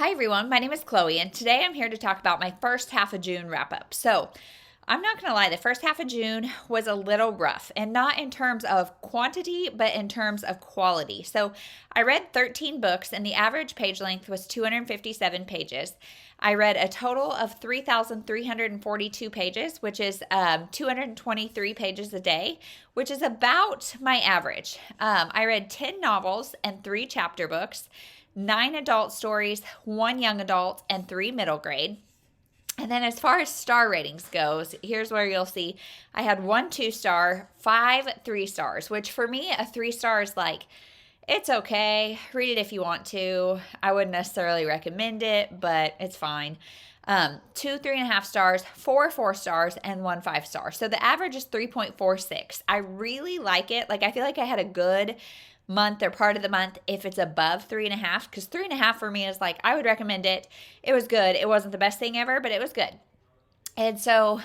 Hi everyone, my name is Chloe, and today I'm here to talk about my first half of June wrap up. So, I'm not going to lie, the first half of June was a little rough, and not in terms of quantity, but in terms of quality. So, I read 13 books, and the average page length was 257 pages. I read a total of 3,342 pages, which is 223 pages a day, which is about my average. I read 10 novels and 3 chapter books, 9 adult stories, 1 young adult, and 3 middle grade. And then as far as star ratings goes, here's where you'll see I had 1 2-star, 5 3-stars, which for me, a 3-star is like, it's okay. Read it if you want to. I wouldn't necessarily recommend it, but it's fine. 2 3.5 stars, 4 4-stars, and 1 5-star. So the average is 3.46. I really like it. Like, I feel like I had a good month or part of the month if it's above 3.5, because 3.5 for me is like, I would recommend it. It was good. It wasn't the best thing ever, but it was good. And so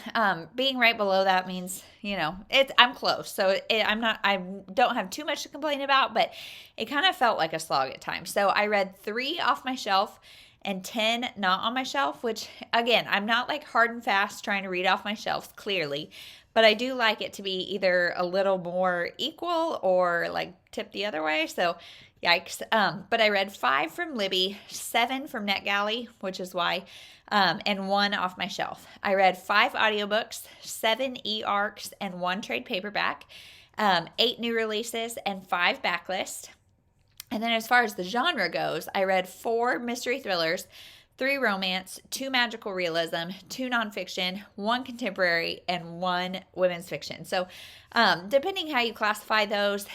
being right below that means, I'm close. So I don't have too much to complain about, but it kind of felt like a slog at times. So I read 3 off my shelf and 10 not on my shelf, which again, I'm not like hard and fast trying to read off my shelves clearly, but I do like it to be either a little more equal or like tip the other way. So yikes. But I read 5 from Libby, 7 from NetGalley, which is why, and 1 off my shelf. I read 5 audiobooks, 7 e-arcs, and 1 trade paperback, 8 new releases, and 5 backlist. And then as far as the genre goes, I read 4 mystery thrillers, 3 romance, 2 magical realism, 2 nonfiction, 1 contemporary, and 1 women's fiction. So depending how you classify those,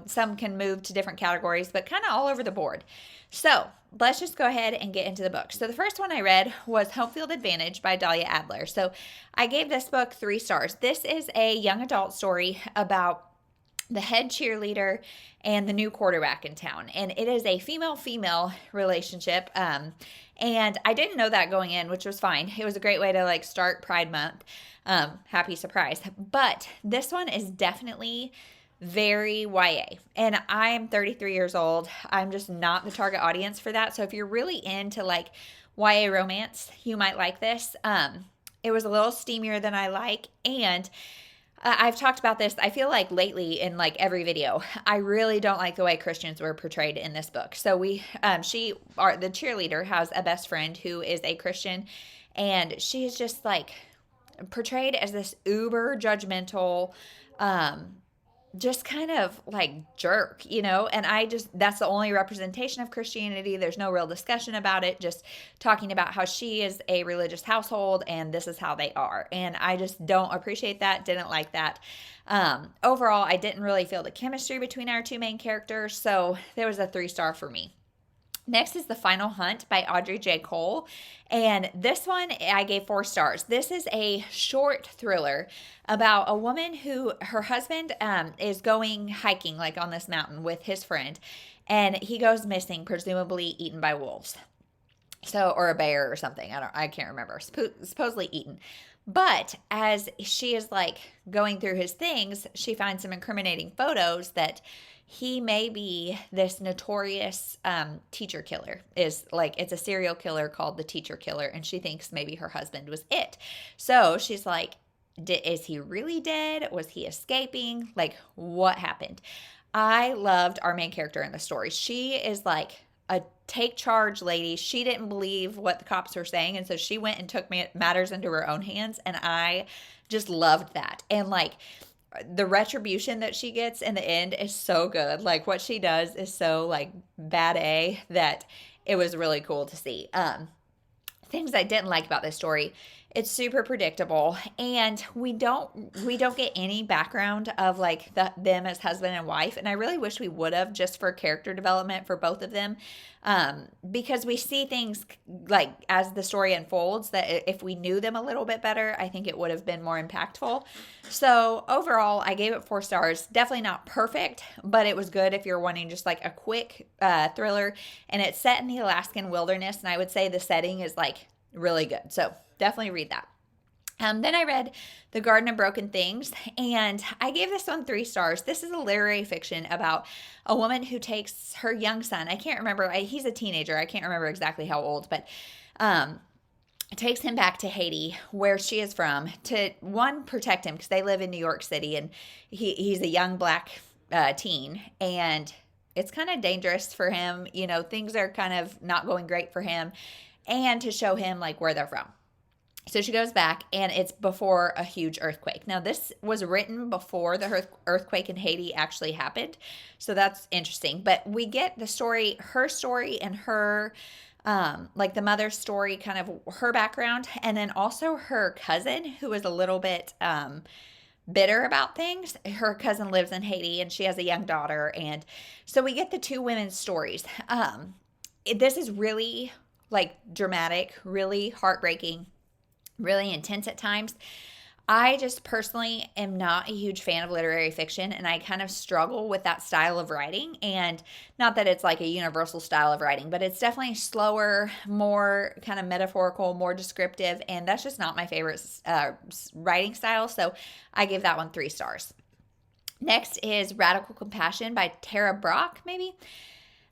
some can move to different categories, but kind of all over the board. So let's just go ahead and get into the book. So the first one I read was Home Field Advantage by Dahlia Adler. So I gave this book 3 stars. This is a young adult story about the head cheerleader and the new quarterback in town. And it is a female-female relationship. And I didn't know that going in, which was fine. It was a great way to start Pride Month. Happy surprise. But this one is definitely very YA. And I'm 33 years old. I'm just not the target audience for that. So if you're really into YA romance, you might like this. It was a little steamier than I like. And I've talked about this, I feel like lately in every video. I really don't like the way Christians were portrayed in this book. So the cheerleader has a best friend who is a Christian, and she is just portrayed as this uber judgmental, just kind of jerk, and that's the only representation of Christianity. There's no real discussion about it, just talking about how she is a religious household and this is how they are. And I just don't appreciate that, didn't like that. Overall, I didn't really feel the chemistry between our 2 main characters, so there was a 3-star for me. Next is The Final Hunt by Audrey J. Cole, and this one I gave 4 stars. This is a short thriller about a woman who, her husband is going hiking on this mountain with his friend, and he goes missing, presumably eaten by wolves. So, or a bear or something. I can't remember. Supposedly eaten. But as she is going through his things, she finds some incriminating photos that he may be this notorious teacher killer. It's a serial killer called the teacher killer, and she thinks maybe her husband was it. So she's like, is he really dead? Was he escaping? What happened? I loved our main character in the story. She is a take charge lady. She didn't believe what the cops were saying, and so she went and took matters into her own hands, and I just loved that. And the retribution that she gets in the end is so good. What she does is so bad A that it was really cool to see. Things I didn't like about this story: it's super predictable, and we don't get any background of them as husband and wife. And I really wish we would have, just for character development for both of them, because we see things as the story unfolds, that if we knew them a little bit better, I think it would have been more impactful. So overall, I gave it 4 stars. Definitely not perfect, but it was good if you're wanting just a quick thriller. And it's set in the Alaskan wilderness, and I would say the setting is really good. So definitely read that. Then I read The Garden of Broken Things, and I gave this one 3 stars. This is a literary fiction about a woman who takes her young son. I can't remember. He's a teenager. I can't remember exactly how old, but takes him back to Haiti, where she is from, to, one, protect him because they live in New York City, and he's a young black teen, and it's kind of dangerous for him. You know, things are kind of not going great for him, and to show him like where they're from. So she goes back, and it's before a huge earthquake. Now, this was written before the earthquake in Haiti actually happened, so that's interesting. But we get the story, her story, and her, like the mother's story, kind of her background, and then also her cousin, who is a little bit bitter about things. Her cousin lives in Haiti, and she has a young daughter, and so we get the 2 women's stories. This is really like dramatic, really heartbreaking, really intense at times. I just personally am not a huge fan of literary fiction, and I kind of struggle with that style of writing. And not that it's like a universal style of writing, but it's definitely slower, more kind of metaphorical, more descriptive, and that's just not my favorite writing style. So I give that one 3 stars. Next is Radical Compassion by Tara Brach, maybe.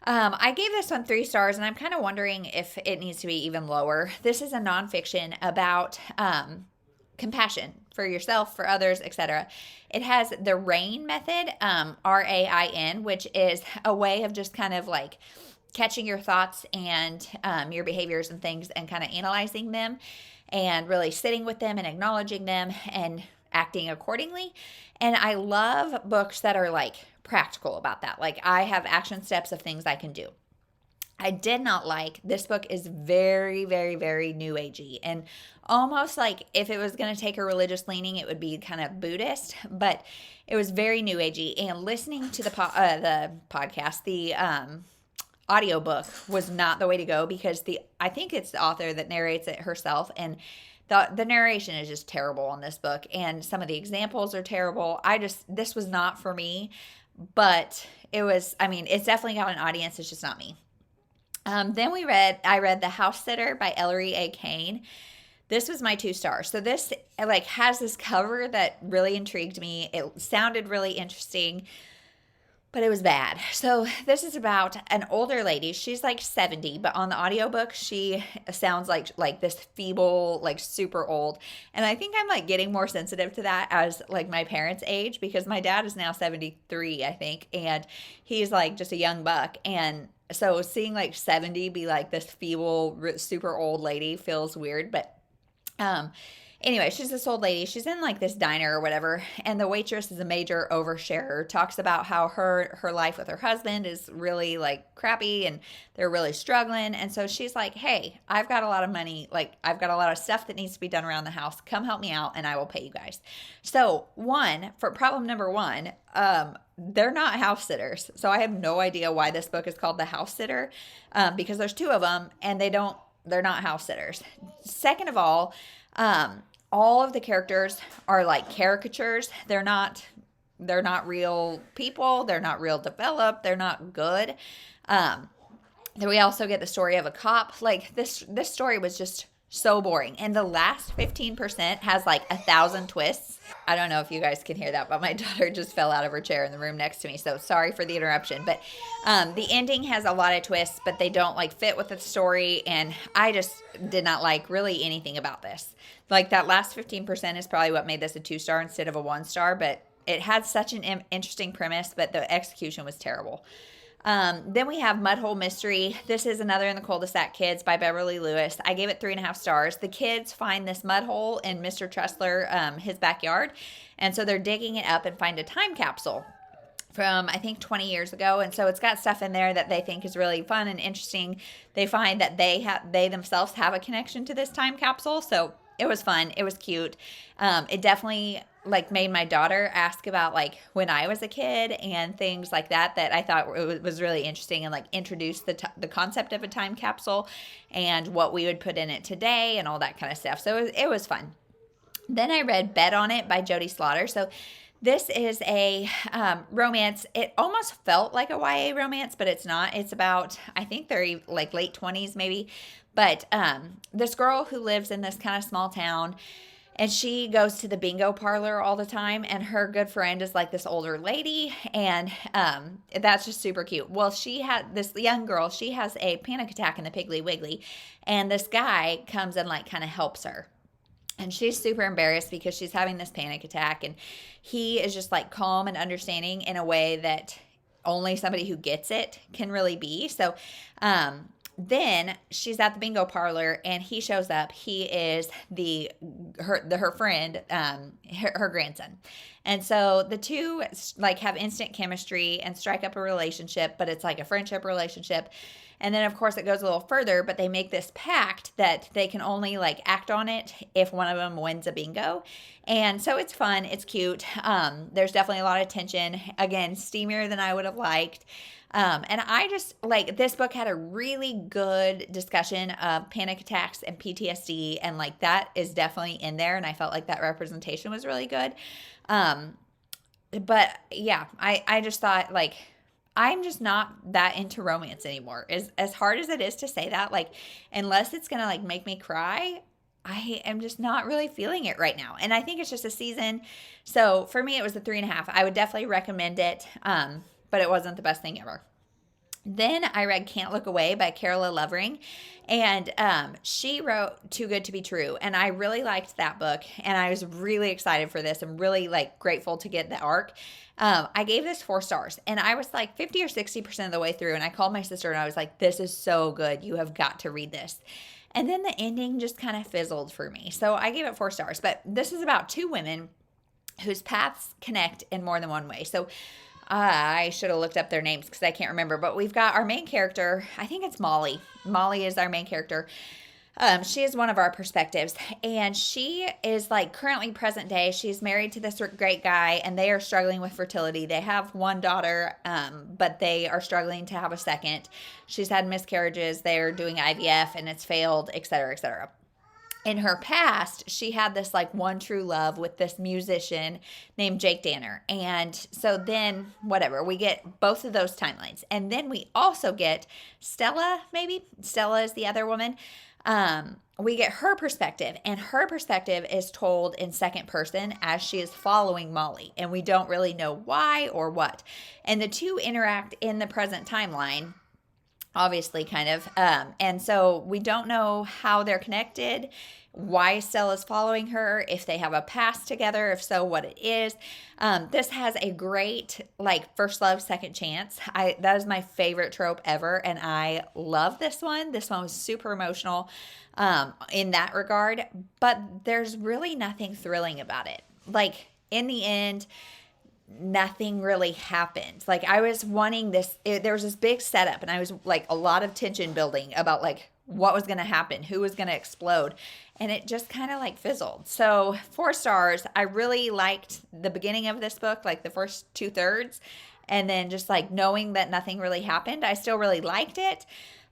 I gave this one 3 stars, and I'm kind of wondering if it needs to be even lower. This is a nonfiction about compassion for yourself, for others, etc. It has the RAIN method, RAIN, which is a way of just kind of like catching your thoughts and your behaviors and things and kind of analyzing them and really sitting with them and acknowledging them and acting accordingly. And I love books that are like practical about that. Like, I have action steps of things I can do. I did not like, this book is very, very, very new agey, and almost like if it was going to take a religious leaning, it would be kind of Buddhist, but it was very new agey. And listening to the podcast, the audiobook was not the way to go, because I think it's the author that narrates it herself, and the narration is just terrible on this book, and some of the examples are terrible. This was not for me, but it's definitely got an audience. It's just not me. Then I read The House Sitter by Ellery A. Kane. This was my 2 stars. So this like has this cover that really intrigued me. It sounded really interesting, but it was bad. So this is about an older lady. She's like 70, but on the audiobook, she sounds like this feeble, like super old. And I think I'm like getting more sensitive to that as like my parents' age, because my dad is now 73, I think, and he's like just a young buck. And so seeing like 70 be like this feeble, super old lady feels weird. But anyway, she's this old lady. She's in like this diner or whatever, and the waitress is a major oversharer. Talks about how her life with her husband is really like crappy, and they're really struggling. And so she's like, "Hey, I've got a lot of money. Like, I've got a lot of stuff that needs to be done around the house. Come help me out, and I will pay you guys." So for problem number 1, they're not house sitters. So I have no idea why this book is called The House Sitter, because there's 2 of them, and they're not house sitters. Second of all of the characters are like caricatures. They're not real people. They're not real developed. They're not good. Then we also get the story of a cop. Like, this story was just so boring. And the last 15% has like 1,000 twists. I don't know if you guys can hear that, but my daughter just fell out of her chair in the room next to me. So sorry for the interruption. But the ending has a lot of twists, but they don't like fit with the story. And I just did not like really anything about this. Like, that last 15% is probably what made this a 2-star instead of a 1-star. But it had such an interesting premise, but the execution was terrible. Then we have Mudhole Mystery. This is another in the cul-de-sac kids by Beverly Lewis. I gave it 3.5 stars. The kids find this mud hole in Mr. Tressler, his backyard. And so they're digging it up and find a time capsule from, I think, 20 years ago. And so it's got stuff in there that they think is really fun and interesting. They find that they themselves have a connection to this time capsule. So it was fun. It was cute. It definitely like made my daughter ask about like when I was a kid and things like that I thought was really interesting, and like introduced the concept of a time capsule and what we would put in it today and all that kind of stuff. So it was fun. Then I read Bet on It by Jodie Slaughter. So this is a romance. It almost felt like a YA romance, but it's not. It's about, I think they're like late 20s maybe. But this girl who lives in this kind of small town And she goes to the bingo parlor all the time, and her good friend is like this older lady, and that's just super cute. Well, she had this young girl, she has a panic attack in the Piggly Wiggly, and this guy comes and like kind of helps her. And she's super embarrassed because she's having this panic attack, and he is just like calm and understanding in a way that only somebody who gets it can really be. So, then she's at the bingo parlor and he shows up. He is her friend, her grandson. And so the two like have instant chemistry and strike up a relationship, but it's like a friendship relationship. And then of course it goes a little further, but they make this pact that they can only like act on it if one of them wins a bingo. And so it's fun, it's cute. There's definitely a lot of tension. Again, steamier than I would have liked. And I just like this book had a really good discussion of panic attacks and PTSD, and like that is definitely in there. And I felt like that representation was really good. But yeah, I just thought like, I'm just not that into romance anymore. As hard as it is to say that, like, unless it's going to like make me cry, I am just not really feeling it right now. And I think it's just a season. So for me, it was a 3.5. I would definitely recommend it. But it wasn't the best thing ever. Then I read Can't Look Away by Carola Lovering, and she wrote Too Good to Be True, and I really liked that book, and I was really excited for this and really like grateful to get the arc. I gave this 4 stars, and I was like 50 or 60% of the way through, and I called my sister and I was like, this is so good. You have got to read this. And then the ending just kind of fizzled for me. So I gave it 4 stars, but this is about 2 women whose paths connect in more than one way. So I should have looked up their names because I can't remember, but we've got our main character. I think it's Molly. Molly is our main character. She is one of our perspectives, and she is like currently present day. She's married to this great guy, and they are struggling with fertility. They have 1 daughter, but they are struggling to have a second. She's had miscarriages. They're doing IVF, and it's failed, et cetera, et cetera. In her past, she had this like one true love with this musician named Jake Danner. And so then, whatever, we get both of those timelines. And then we also get Stella, maybe. Stella is the other woman. We get her perspective, and her perspective is told in second person as she is following Molly. And we don't really know why or what. And the two interact in the present timeline, obviously, kind of. And so we don't know how they're connected, why Stella's following her, if they have a past together, if so, what it is. This has a great, like, first love, second chance. That is my favorite trope ever, and I love this one. This one was super emotional in that regard, but there's really nothing thrilling about it. Like, in the end, nothing really happened. Like, I was wanting this, there was this big setup, and I was like a lot of tension building about like what was going to happen, who was going to explode, and it just kind of like fizzled. So 4 stars. I really liked the beginning of this book, like the first 2/3, and then just like knowing that nothing really happened, I still really liked it,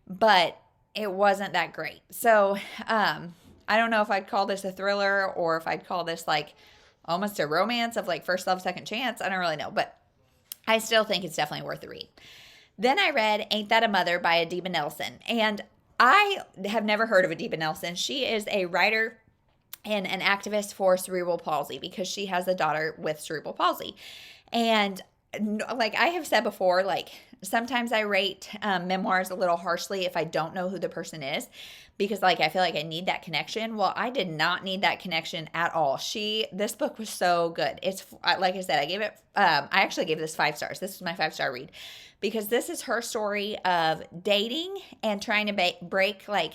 but it wasn't that great. So I don't know if I'd call this a thriller or if I'd call this like almost a romance of like first love, second chance. I don't really know, but I still think it's definitely worth the read. Then I read Ain't That a Mother by Adiba Nelson, and I have never heard of Adiba Nelson. She is a writer and an activist for cerebral palsy because she has a daughter with cerebral palsy. And like I have said before, like sometimes I rate memoirs a little harshly if I don't know who the person is, because like I feel like I need that connection. Well, I did not need that connection at all. This book was so good. It's like I said, I actually gave this 5 stars. This was my 5-star read because this is her story of dating and trying to break like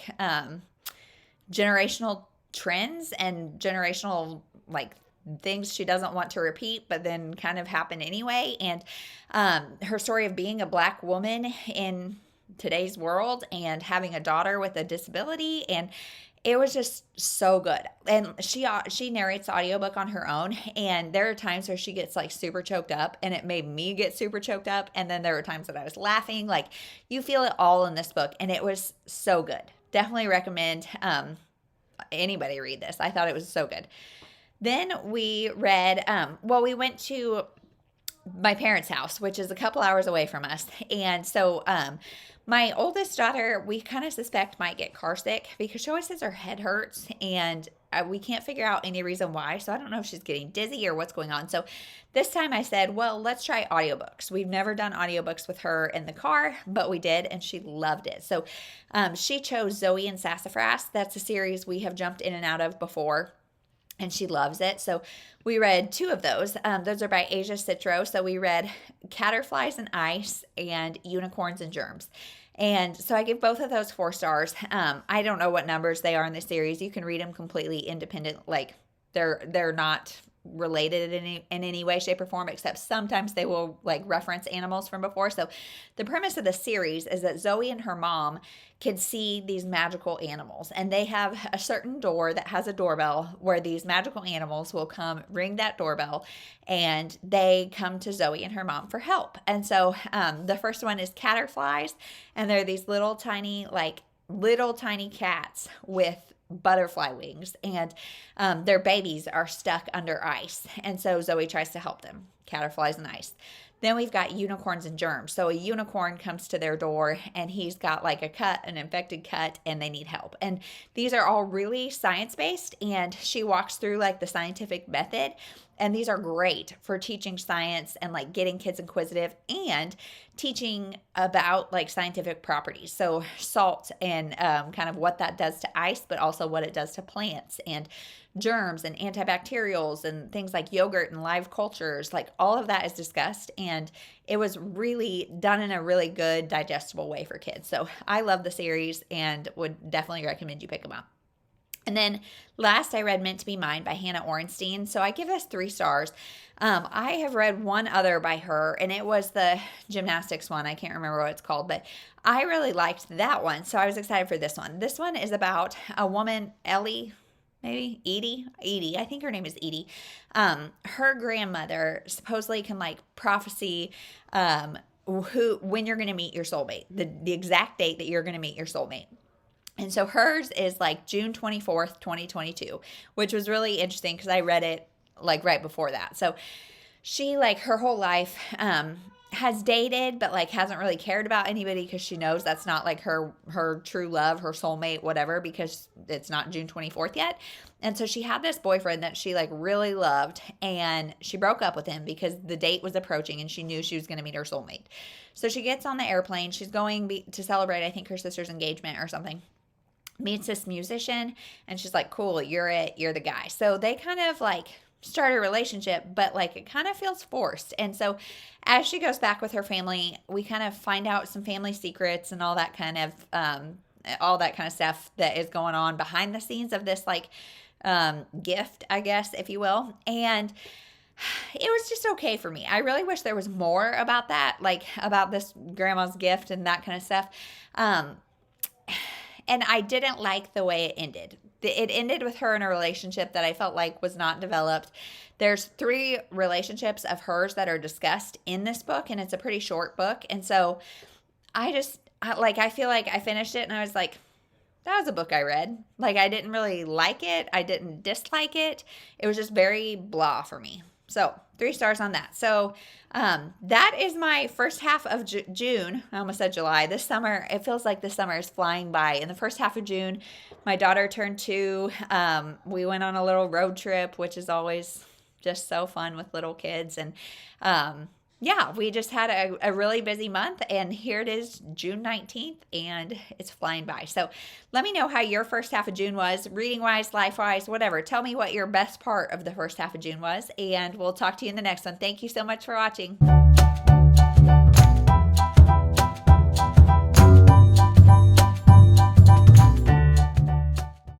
generational trends and generational like things she doesn't want to repeat, but then kind of happen anyway. And her story of being a Black woman in today's world and having a daughter with a disability, and it was just so good. And she narrates the audiobook on her own, and there are times where she gets like super choked up, and it made me get super choked up. And then there were times that I was laughing. Like, you feel it all in this book, and it was so good. Definitely recommend anybody read this. I thought it was so good. Then we read, we went to my parents' house, which is a couple hours away from us. And so my oldest daughter, we kind of suspect might get car sick because she always says her head hurts. And we can't figure out any reason why. So I don't know if she's getting dizzy or what's going on. So this time I said, well, let's try audiobooks. We've never done audiobooks with her in the car, but we did, and she loved it. So she chose Zoe and Sassafras. That's a series we have jumped in and out of before, and she loves it. So we read 2 of those. Those are by Asia Citro. So we read Caterflies and Ice and Unicorns and Germs. And so I give both of those 4 stars. I don't know what numbers they are in the series. You can read them completely independent. Like they're not related in any way, shape, or form, except sometimes they will like reference animals from before. So the premise of the series is that Zoe and her mom can see these magical animals, and they have a certain door that has a doorbell where these magical animals will come ring that doorbell, and they come to Zoe and her mom for help. And so the first one is Caterflies, and they're these little tiny cats with butterfly wings, and their babies are stuck under ice, and so Zoe tries to help them. Caterflies and Ice. Then we've got Unicorns and Germs. So a unicorn comes to their door, and he's got like an infected cut, and they need help. And these are all really science-based, and she walks through like the scientific method, and these are great for teaching science and like getting kids inquisitive and teaching about like scientific properties. So salt and kind of what that does to ice, but also what it does to plants, and germs and antibacterials and things like yogurt and live cultures. Like all of that is discussed, and it was really done in a really good digestible way for kids. So I love the series and would definitely recommend you pick them up. And then last I read Meant to Be Mine by Hannah Orenstein. So I give this 3 stars. I have read one other by her, and it was the gymnastics one. I can't remember what it's called, but I really liked that one. So I was excited for this one. This one is about a woman, Edie, I think her name is Edie. Her grandmother supposedly can like prophesy when you're going to meet your soulmate, the exact date that you're going to meet your soulmate. And so hers is like June 24th, 2022, which was really interesting because I read it like right before that. So she like her whole life has dated, but like hasn't really cared about anybody because she knows that's not like her true love, her soulmate, whatever, because it's not June 24th yet. And so she had this boyfriend that she like really loved, and she broke up with him because the date was approaching and she knew she was going to meet her soulmate. So she gets on the airplane. She's going to celebrate, I think, her sister's engagement or something. Meets this musician, and she's like, cool, you're the guy. So they kind of like start a relationship, but like it kind of feels forced. And so as she goes back with her family, we kind of find out some family secrets and all that kind of stuff that is going on behind the scenes of this like gift, I guess, if you will. And it was just okay for me. I really wish there was more about that, like about this grandma's gift and that kind of stuff. And I didn't like the way it ended. It ended with her in a relationship that I felt like was not developed. There's 3 relationships of hers that are discussed in this book, and it's a pretty short book. And so I feel like I finished it and I was like, that was a book I read. Like I didn't really like it. I didn't dislike it. It was just very blah for me. So 3 stars on that. So that is my first half of June. I almost said July. This summer, it feels like this summer is flying by. In the first half of June, my daughter turned 2. We went on a little road trip, which is always just so fun with little kids. And yeah, we just had a really busy month, and here it is, June 19th, and it's flying by. So let me know how your first half of June was, reading-wise, life-wise, whatever. Tell me what your best part of the first half of June was, and we'll talk to you in the next one. Thank you so much for watching.